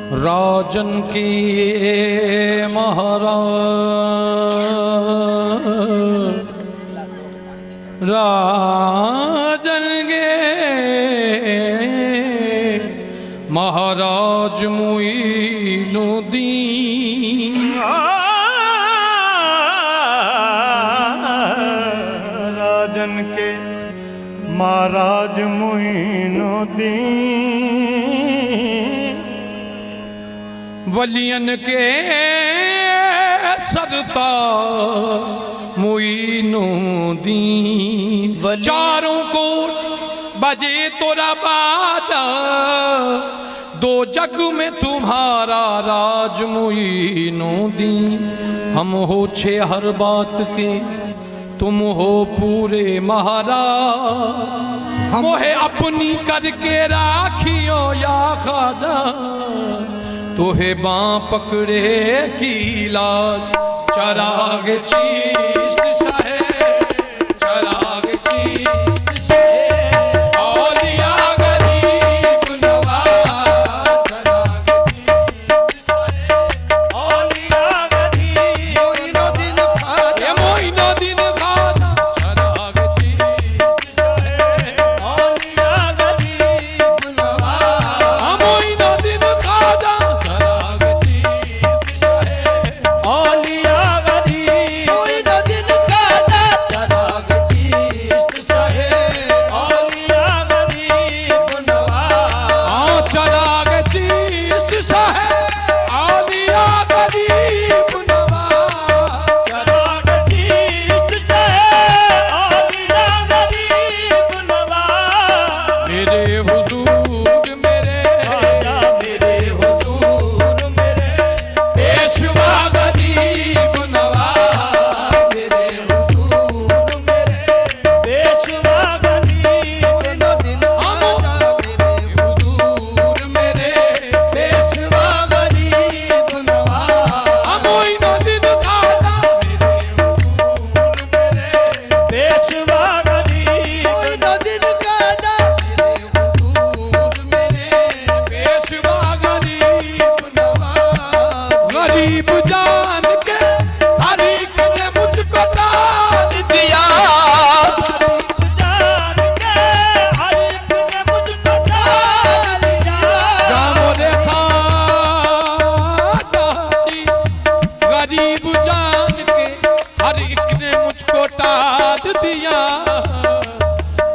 राजन की महाराज राजन के महाराज मुईनुद्दीन राजन के महाराज मुईनुद्दीन वलियन के सरतार मुईनुद्दीन चारों कोट बजे तोरा बाजा दो जग में तुम्हारा राज मुईनुद्दीन हम हो छे हर बात के तुम हो पूरे महाराज मोहे अपनी करके राखियो या खाजा तोहे बाँ पकड़े की लाज चराग चीस्त शाहे चराग चीस्त शाहे औलिया गरीब नवाज चराग चीस्त शाहे औलिया गरीब मोइनुद्दीन खाजा मोइनुद्दीन खाजा चराग चीस्त शाहे औलिया गरीब नवाज मोइनुद्दीन खाजा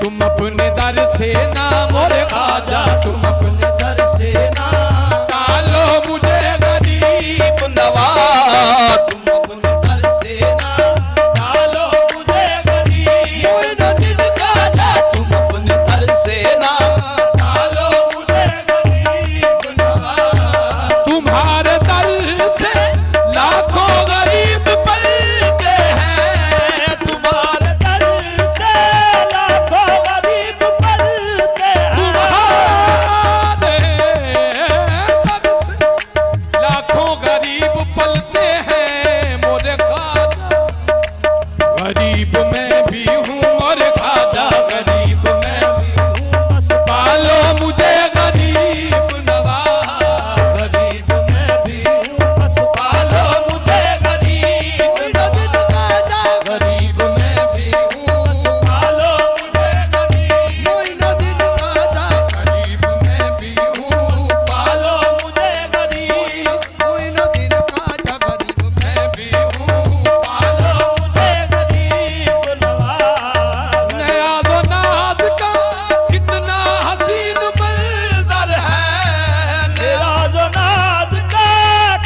तुम अपने दर से ना मोरे खाजा तुम अपने दर से ना टालो मुझे गरीब नवाज तुम अपने दर से ना टालो मुझे गरीब मोइनुद्दीन खाजा तुम अपने दर से ना टालो मुझे गरीब नवाज तुम्हारे दर से लाखों गरीब पलते हैं तुम्हारे दर से लाखों गरीब पलते हैं तुम्हारे दर से लाखों गरीब पलते हैं मोरे खाजा गरीब मैं भी हूँ मोरे खाजा गरीब मैं भी हूँ बस पालो मुझे गरीब नवाज गरीब मैं भी हूँ बस पालो मुझे गरीब मोइनुद्दीन खाजा गरीब मैं भी हूँ बस पालो मुझे गरीब मोइनुद्दीन खाजा गरीब मैं भी हूँ बस पालो मुझे गरीब मोइनुद्दीन खाजा गरीब मैं भी हूँ पालो मुझे गरीब नवाज नयाज़ो नाज का कितना हसीन मंजर है नयाज़ो नाज का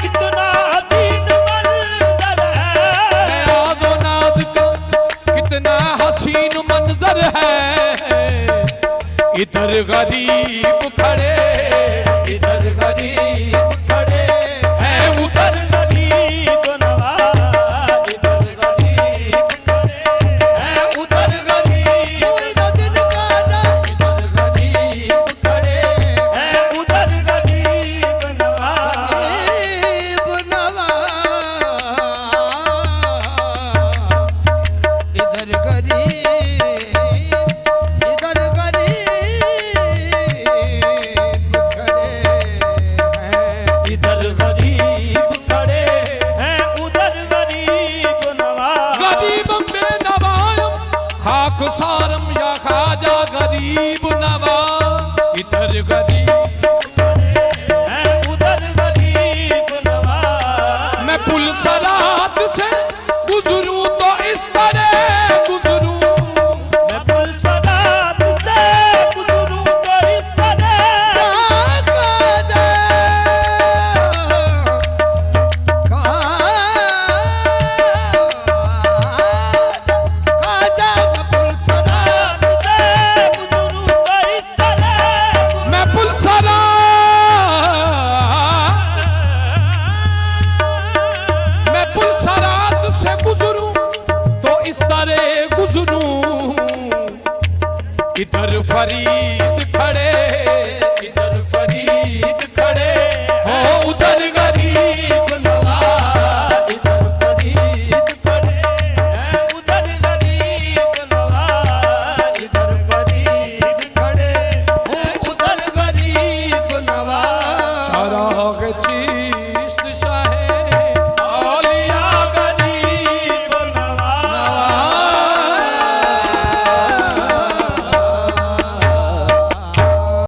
कितना हसीन मंजर है नयाज़ो नाज का कितना हसीन मंजर है इधर गरीब खड़े इधर इधर फरीद